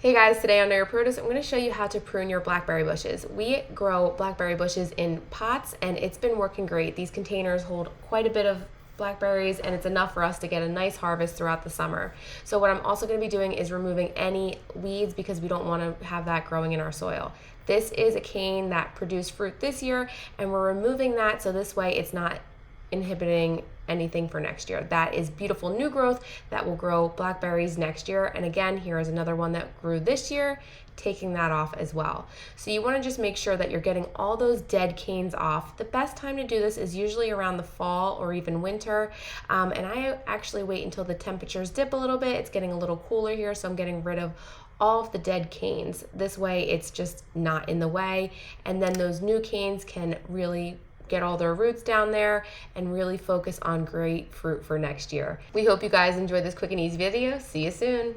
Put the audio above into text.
Hey guys, today on Know Your Produce, I'm going to show you how to prune your blackberry bushes. We grow blackberry bushes in pots and it's been working great. These containers hold quite a bit of blackberries and it's enough for us to get a nice harvest throughout the summer. So what I'm also going to be doing is removing any weeds because we don't want to have that growing in our soil. This is a cane that produced fruit this year and we're removing that so this way it's not inhibiting anything for next year. That is beautiful new growth that will grow blackberries next year. And again, here is another one that grew this year, taking that off as well. So you want to just make sure that you're getting all those dead canes off. The best time to do this is usually around the fall or even winter. And I actually wait until the temperatures dip a little bit. It's getting a little cooler here, so I'm getting rid of all of the dead canes. This way it's just not in the way. And then those new canes can really get all their roots down there and really focus on great fruit for next year. We hope you guys enjoyed this quick and easy video. See you soon.